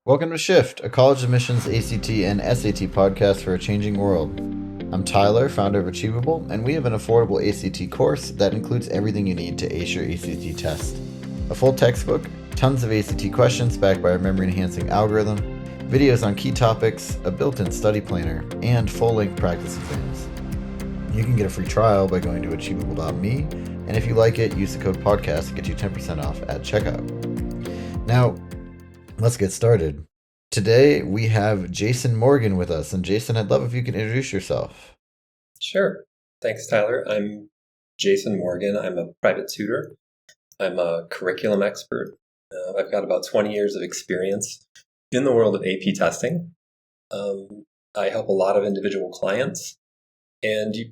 Welcome to Shift, a college admissions ACT and SAT podcast for a changing world. I'm Tyler, founder of Achievable, and we have an affordable ACT course that includes everything you need to ace your ACT test. A full textbook, tons of ACT questions backed by our memory-enhancing algorithm, videos on key topics, a built-in study planner, and full-length practice exams. You can get a free trial by going to achievable.me, and if you like it, use the code podcast to get you 10% off at checkout. Now, let's get started. Today we have Jason Morgan with us, and Jason, I'd love if you could introduce yourself. Sure. Thanks, Tyler. I'm Jason Morgan. I'm a private tutor. I'm a curriculum expert. I've got about 20 years of experience in the world of AP testing. I help a lot of individual clients, and you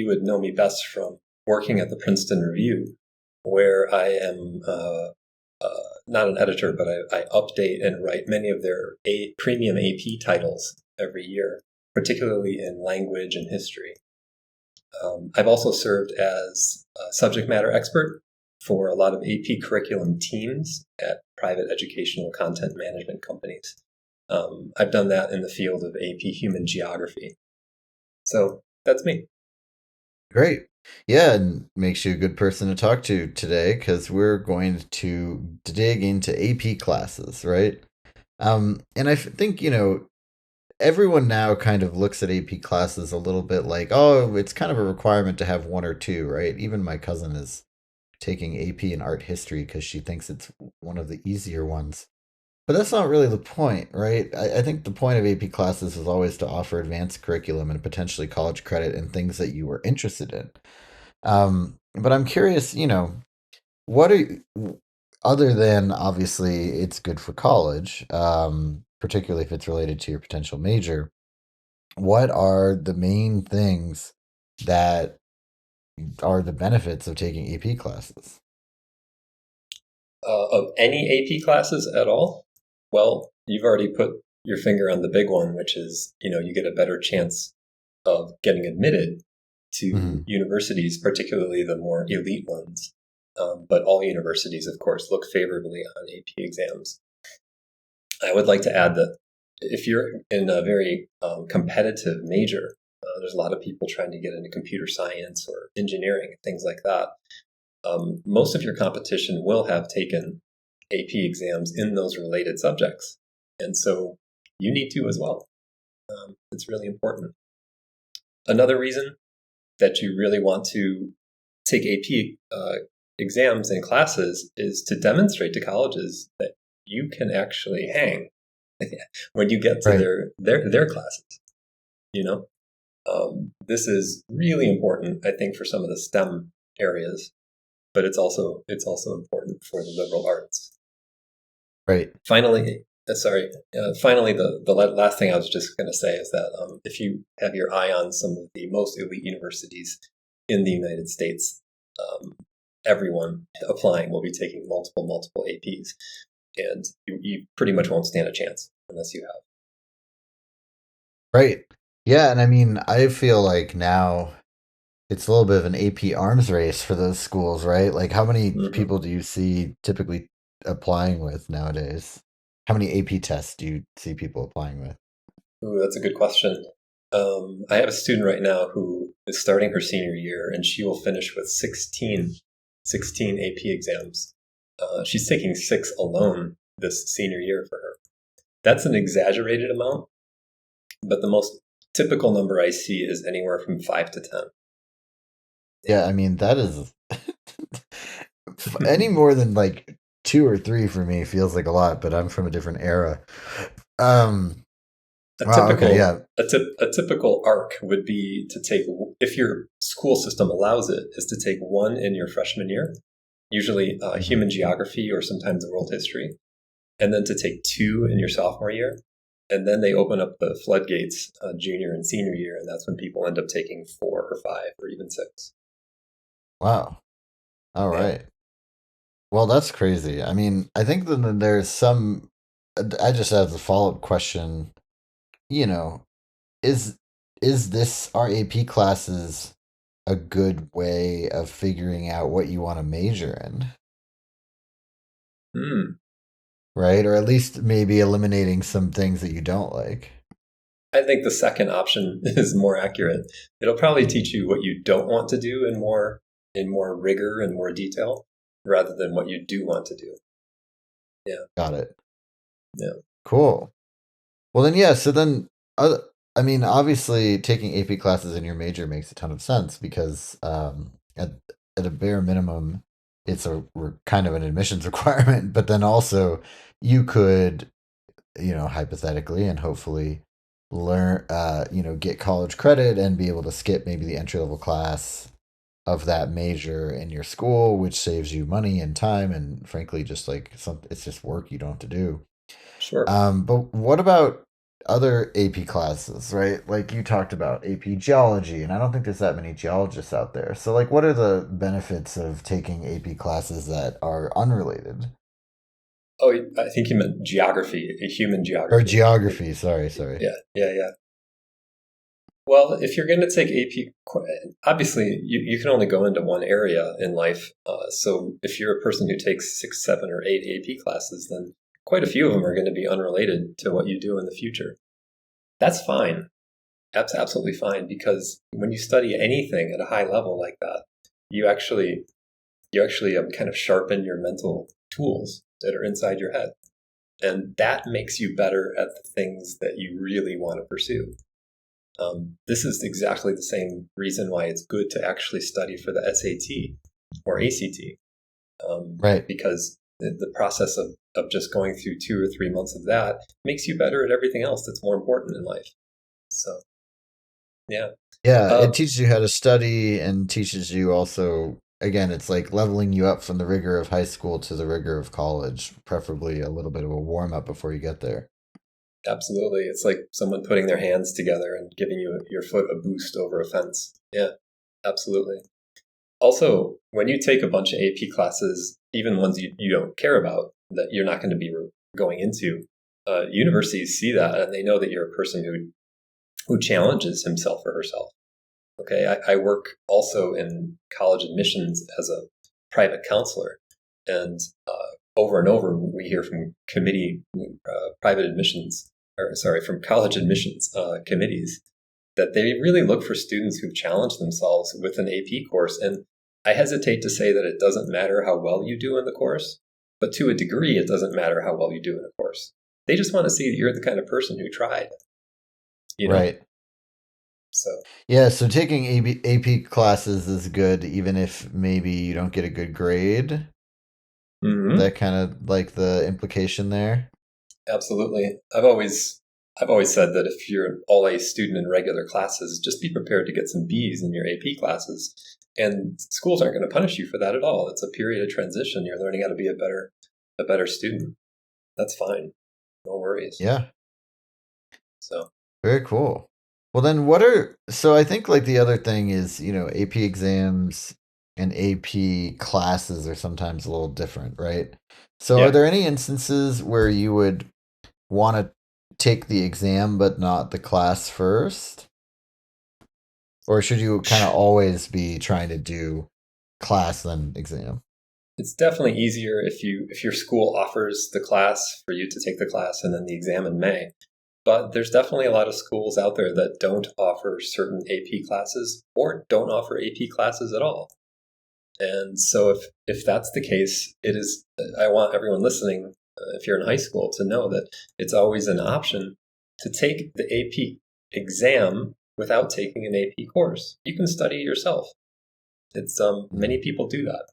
would know me best from working at the Princeton Review, where I am not an editor, but I update and write many of their premium AP titles every year, particularly in language and history. I've also served as a subject matter expert for a lot of AP curriculum teams at private educational content management companies. I've done that in the field of AP human geography. So that's me. Great. Yeah, and makes you a good person to talk to today because we're going to dig into AP classes, right? And I think, everyone now kind of looks at AP classes a little bit like, oh, it's kind of a requirement to have one or two, right? Even my cousin is taking AP in art history because she thinks it's one of the easier ones. But that's not really the point, right? I think the point of AP classes is always to offer advanced curriculum and potentially college credit in things that you were interested in. But I'm curious, what are other than obviously it's good for college, particularly if it's related to your potential major, what are the main things that are the benefits of taking AP classes? Of any AP classes at all? Well, you've already put your finger on the big one, which is, you get a better chance of getting admitted to universities, particularly the more elite ones. But all universities, of course, look favorably on AP exams. I would like to add that if you're in a very competitive major, there's a lot of people trying to get into computer science or engineering, things like that. Most of your competition will have taken AP exams in those related subjects. And so you need to as well. It's really important. Another reason that you really want to take AP exams and classes is to demonstrate to colleges that you can actually hang when you get to their classes. This is really important, I think, for some of the STEM areas, but it's also important for the liberal arts. Right. Finally, the last thing I was just going to say is that if you have your eye on some of the most elite universities in the United States, everyone applying will be taking multiple APs, and you pretty much won't stand a chance unless you have. Right. Yeah, and I mean, I feel like now it's a little bit of an AP arms race for those schools, right? Like, how many people do you see typically applying with nowadays? How many AP tests do you see people applying with? Ooh, that's a good question. I have a student right now who is starting her senior year, and she will finish with 16 AP exams. She's taking 6 alone this senior year for her. That's an exaggerated amount, but the most typical number I see is anywhere from 5 to 10. Yeah, I mean, that is any more than like 2 or 3 for me feels like a lot, but I'm from a different era. A typical arc would be to take, if your school system allows it, is to take 1 in your freshman year, usually human geography or sometimes world history, and then to take 2 in your sophomore year. And then they open up the floodgates junior and senior year, and that's when people end up taking 4 or 5 or even 6. Wow. All right. Well, that's crazy. I mean, I think that there's some. I just have the follow-up question. Is this our AP classes a good way of figuring out what you want to major in? right? Or at least maybe eliminating some things that you don't like. I think the second option is more accurate. It'll probably teach you what you don't want to do in more rigor and more detail rather than what you do want to do. Yeah. Got it. Yeah. Cool. Well, then, yeah. So then, I mean, obviously, taking AP classes in your major makes a ton of sense because at a bare minimum, it's kind of an admissions requirement. But then also, you could, hypothetically and hopefully learn, get college credit and be able to skip maybe the entry level class of that major in your school, which saves you money and time, and frankly, just like it's just work you don't have to do. Sure. But what about other AP classes, right? Like you talked about AP geology, and I don't think there's that many geologists out there. So, like, what are the benefits of taking AP classes that are unrelated? Oh, I think you meant geography, human Or geography. geography, sorry. Yeah. Yeah. Yeah. Well, if you're going to take AP, obviously you can only go into one area in life. So if you're a person who takes 6, 7, or 8 AP classes, then quite a few of them are going to be unrelated to what you do in the future. That's fine. That's absolutely fine because when you study anything at a high level like that, you actually kind of sharpen your mental tools that are inside your head, and that makes you better at the things that you really want to pursue. This is exactly the same reason why it's good to actually study for the SAT or ACT, Right. because the process of just going through 2 or 3 months of that makes you better at everything else that's more important in life. So, yeah. Yeah, it Uh, teaches you how to study and teaches you also, again, it's like leveling you up from the rigor of high school to the rigor of college, preferably a little bit of a warm up before you get there. Absolutely. It's like someone putting their hands together and giving your foot a boost over a fence. Yeah, absolutely. Also, when you take a bunch of AP classes, even ones you don't care about, that you're not going to be going into, universities see that and they know that you're a person who challenges himself or herself. Okay, I work also in college admissions as a private counselor, and over and over we hear from private admissions, or sorry, from college admissions committees that they really look for students who've challenged themselves with an AP course. And I hesitate to say that it doesn't matter how well you do in the course, but to a degree, it doesn't matter how well you do in a course. They just want to see that you're the kind of person who tried, you know? Right. So, Yeah, so taking AP classes is good even if maybe you don't get a good grade. mhm. That kind of like the implication there. Absolutely. I've always said that if you're an all A student in regular classes, just be prepared to get some B's in your AP classes. And schools aren't going to punish you for that at all. It's a period of transition. You're learning how to be a better student. That's fine. No worries. Yeah, So, very cool. Well, then so I think like the other thing is, AP exams and AP classes are sometimes a little different, right? So are yeah. there any instances where you would want to take the exam but not the class first? Or should you kind of always be trying to do class then exam? It's definitely easier if your school offers the class for you to take the class and then the exam in May. But there's definitely a lot of schools out there that don't offer certain AP classes or don't offer AP classes at all. And so if that's the case, it is I want everyone listening, if you're in high school, to know that it's always an option to take the AP exam without taking an AP course. You can study yourself. It's Mhm. many people do that.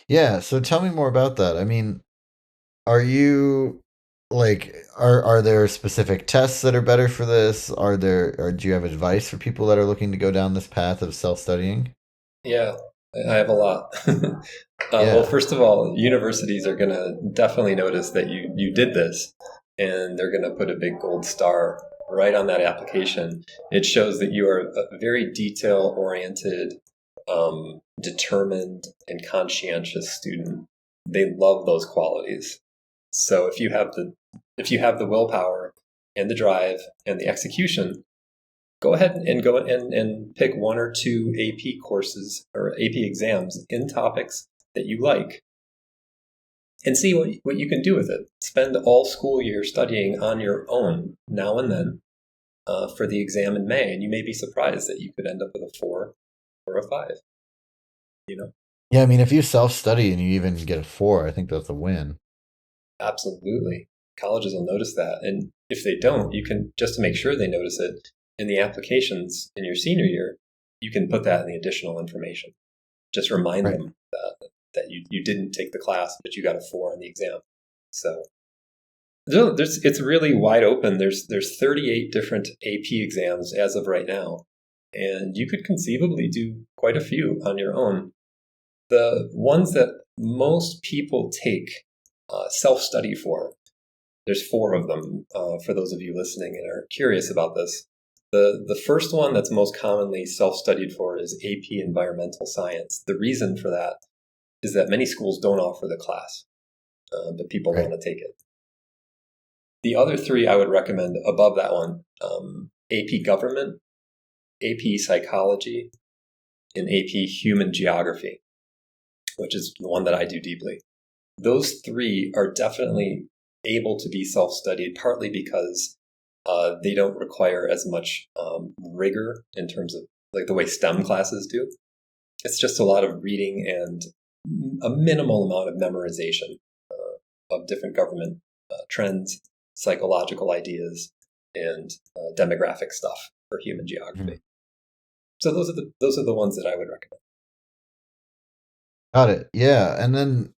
Yeah, so tell me more about that. I mean, are you like are there specific tests that are better for this? Or do you have advice for people that are looking to go down this path of self-studying? Yeah, I have a lot. Well, Yeah. first of all, universities are going to definitely notice that you did this, and they're going to put a big gold star right on that application. It shows that you are a very detail oriented, determined, and conscientious student. They love those qualities. So if you have the willpower and the drive and the execution, go ahead and and pick 1 or 2 AP courses or AP exams in topics that you like. and see what you can do with it. Spend all school year studying on your own now and then for the exam in May, and you may be surprised that you could end up with a 4 or a 5. You know, Yeah, I mean, if you self study and you even get a 4, I think that's a win. absolutely. Colleges will notice that, and if they don't, you can, just to make sure they notice it in the applications in your senior year, you can put that in the additional information. Just remind Right. them that you didn't take the class, but you got a 4 on the exam. So it's really wide open. There's 38 different AP exams as of right now, and you could conceivably do quite a few on your own. The ones that most people take self-study for, there's 4 of them for those of you listening and are curious about this. The first one that's most commonly self-studied for is AP Environmental Science. The reason for that is that many schools don't offer the class, but people Right. want to take it. The other 3 I would recommend above that one, AP Government, AP Psychology, and AP Human Geography, which is the one that I do deeply. Those 3 are definitely able to be self-studied, partly because they don't require as much rigor in terms of like the way STEM classes do. It's just a lot of reading and a minimal amount of memorization of different government trends, psychological ideas, and demographic stuff for human geography. Mhm. So those are the ones that I would recommend. Got it. Yeah, and then,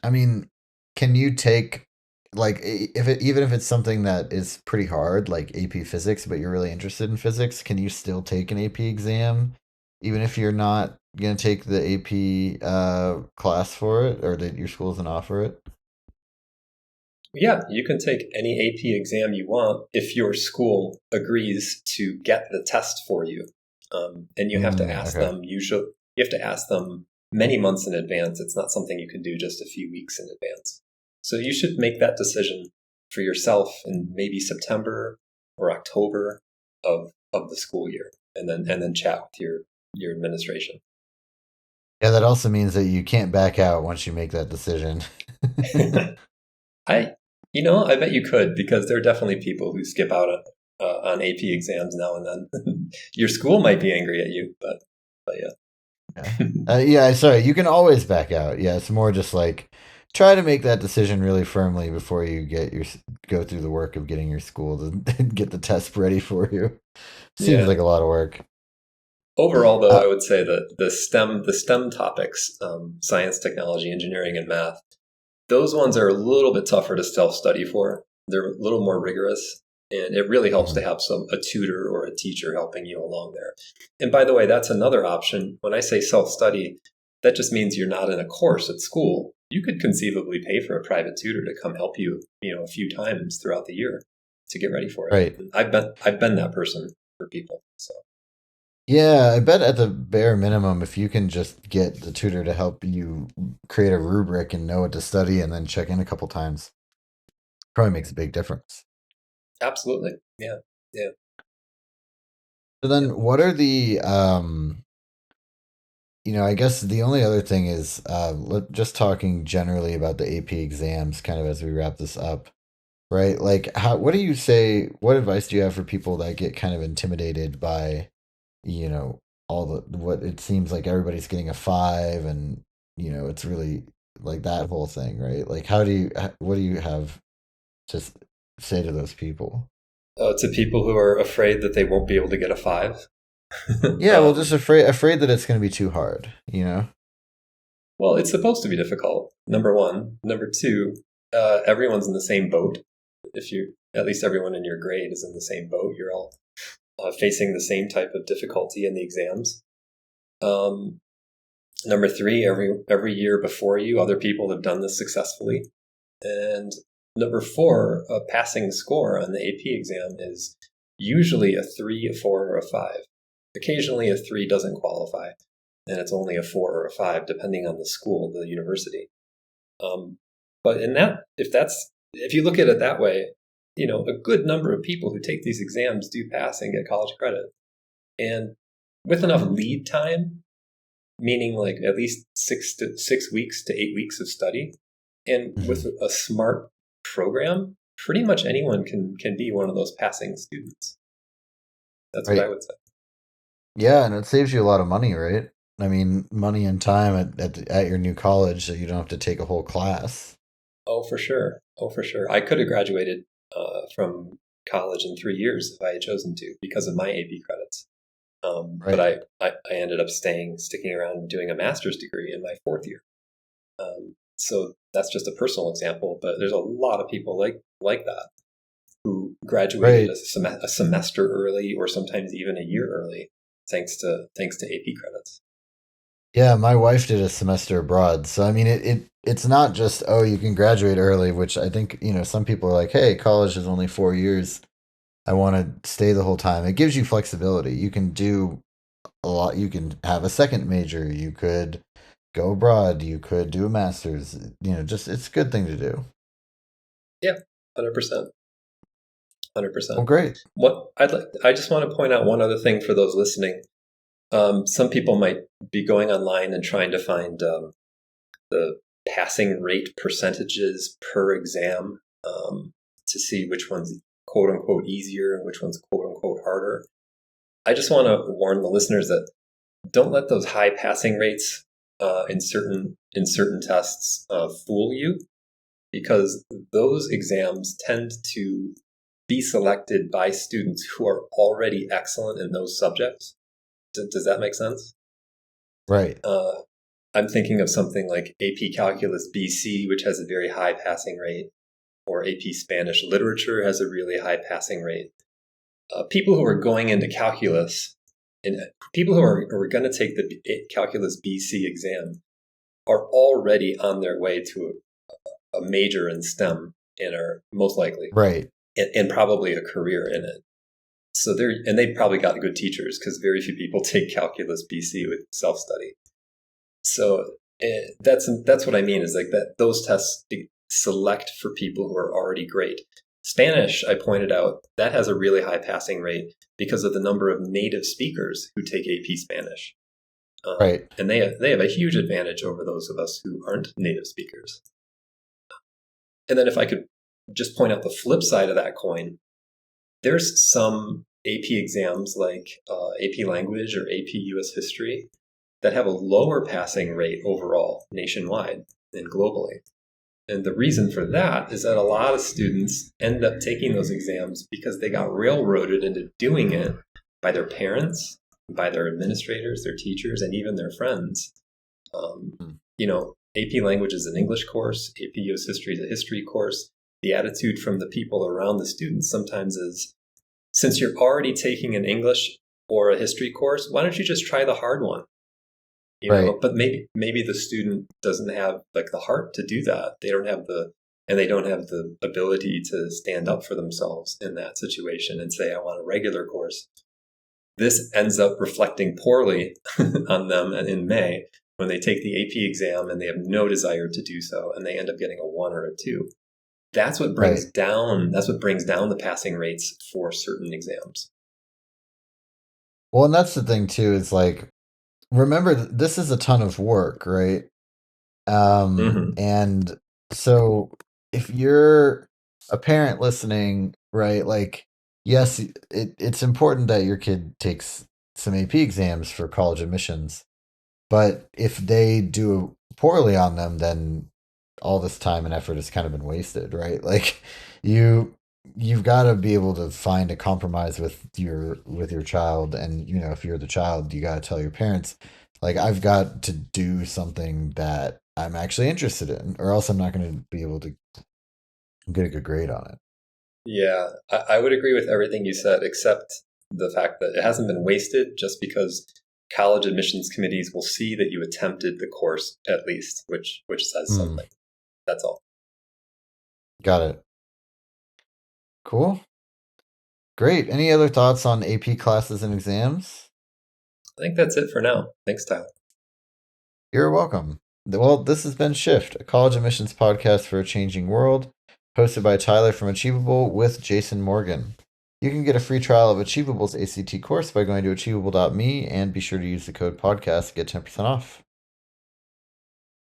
I mean, can you take like if it even if it's something that is pretty hard, like AP Physics, but you're really interested in physics, can you still take an AP exam, even if you're not gonna take the AP class for it, or that your school doesn't offer it? Yeah, you can take any AP exam you want if your school agrees to get the test for you. And you have to ask Okay. them, usually, you have to ask them many months in advance. It's not something you can do just a few weeks in advance. So you should make that decision for yourself in maybe September or October of the school year, and then chat with your administration. Yeah, that also means that you can't back out once you make that decision. I, I bet you could, because there are definitely people who skip out on AP exams now and then. Your school might be angry at you, but Yeah. yeah. Yeah, sorry. You can always back out. Yeah, it's more just like try to make that decision really firmly before you go through the work of getting your school to get the test ready for you. Seems Yeah. like a lot of work. Overall, though, Uh, I would say that the STEM topics, science, technology, engineering, and math, those ones are a little bit tougher to self study for. They're a little more rigorous, and it really helps to mhm. have a tutor or a teacher helping you along there. And by the way, that's another option. When I say self study, that just means you're not in a course at school. You could conceivably pay for a private tutor to come help you, a few times throughout the year to get ready for it. Right. And I've been that person for people. So Yeah, I bet at the bare minimum, if you can just get the tutor to help you create a rubric and know what to study and then check in a couple times, probably makes a big difference. absolutely, yeah, yeah, So yeah. then what are the I guess the only other thing is just talking generally about the AP exams, kind of as we wrap this up, right? Like, what do you say? What advice do you have for people that get kind of intimidated by, you know, all the what it seems like everybody's getting a 5, and it's really like that whole thing, right? Like, what do you have to say to those people? To people who are afraid that they won't be able to get a 5. Yeah, well, just afraid that it's going to be too hard, you know? Well, it's supposed to be difficult. Number one. Number two, everyone's in the same boat. If you, at least everyone in your grade is in the same boat. You're all facing the same type of difficulty in the exams. Um, Number three, every year before you, other people have done this successfully. And number four, passing the score on the AP exam is usually a 3, a 4, or a 5. Occasionally, a 3 doesn't qualify, and it's only a 4 or a 5, depending on the school, the university. Um, but if you look at it that way, a good number of people who take these exams do pass and get college credit. And with enough lead time, meaning like at least 6 weeks to 8 weeks of study, And with Hmm. a smart program, pretty much anyone can be one of those passing students. That's what I Right. would say. Yeah, and it saves you a lot of money, right? I mean, money and time at your new college, so you don't have to take a whole class. Oh, for sure. Oh, for sure. I could have graduated from college in 3 years if I had chosen to because of my AP credits. But Right. I ended up sticking around and doing a master's degree in my fourth year. So that's just a personal example, but there's a lot of people like that who graduated Right. a semester early or sometimes even a year early thanks to AP credits. Yeah, my wife did a semester abroad. So I mean it's not just, oh, you can graduate early, which I think, some people are like, hey, college is only 4 years. I want to stay the whole time. It gives you flexibility. You can do a lot. You can have a second major. You could go abroad. You could do a master's. Just it's a good thing to do. Yeah, 100%. Well, 100%. great. I just want to point out one other thing for those listening. Some people might be going online and trying to find the passing rate percentages per exam to see which one's quote unquote easier and which one's quote unquote harder. I just want to warn the listeners that don't let those high passing rates in certain tests fool you, because those exams tend to be selected by students who are already excellent in those subjects. Does that make sense? Right. Uh, I'm thinking of something like AP Calculus BC, which has a very high passing rate, or AP Spanish Literature has a really high passing rate. People who are going into calculus and people who are going to take the Calculus BC exam are already on their way to a major in STEM and are most likely Right. and probably a career in it. So they've probably got good teachers because very few people take Calculus BC with self study. So that's what I mean is like that those tests select for people who are already great. Spanish, I pointed out, that has a really high passing rate because of the number of native speakers who take AP Spanish, Right. and they have a huge advantage over those of us who aren't native speakers. And then if I could just point out the flip side of that coin, there's some AP exams like AP Language or AP US History that have a lower passing rate overall nationwide and globally. And the reason for that is that a lot of students end up taking those exams because they got railroaded into doing it by their parents, by their administrators, their teachers, and even their friends. Um, Mm. AP Language is an English course, AP US History is a history course. The attitude from the people around the students sometimes is, since you're already taking an English or a history course, why don't you just try the hard one? Right. But maybe the student doesn't have like the heart to do that. They don't have the ability to stand up for themselves in that situation and say, I want a regular course. This ends up reflecting poorly on them in May when they take the AP exam and they have no desire to do so, and they end up getting a 1 or a 2. Right. That's what brings down the passing rates for certain exams. Well, and that's the thing too, is like, remember this is a ton of work, right? Mm-hmm. And so if you're a parent listening, right, like, yes, it's important that your kid takes some AP exams for college admissions, but if they do poorly on them, then all this time and effort has kind of been wasted, right? Like, you you've got to be able to find a compromise with your child, and if you're the child, you got to tell your parents, like, I've got to do something that I'm actually interested in, or else I'm not going to be able to get a good grade on it. Yeah, I would agree with everything you said, except the fact that it hasn't been wasted just because college admissions committees will see that you attempted the course at least, which says Hmm. something. That's all. Got it. Cool. Great. Any other thoughts on AP classes and exams? I think that's it for now. Thanks, Tyler. You're welcome. Well, this has been Shift, a college admissions podcast for a changing world, hosted by Tyler from Achievable with Jason Morgan. You can get a free trial of Achievable's ACT course by going to achievable.me and be sure to use the code podcast to get 10% off.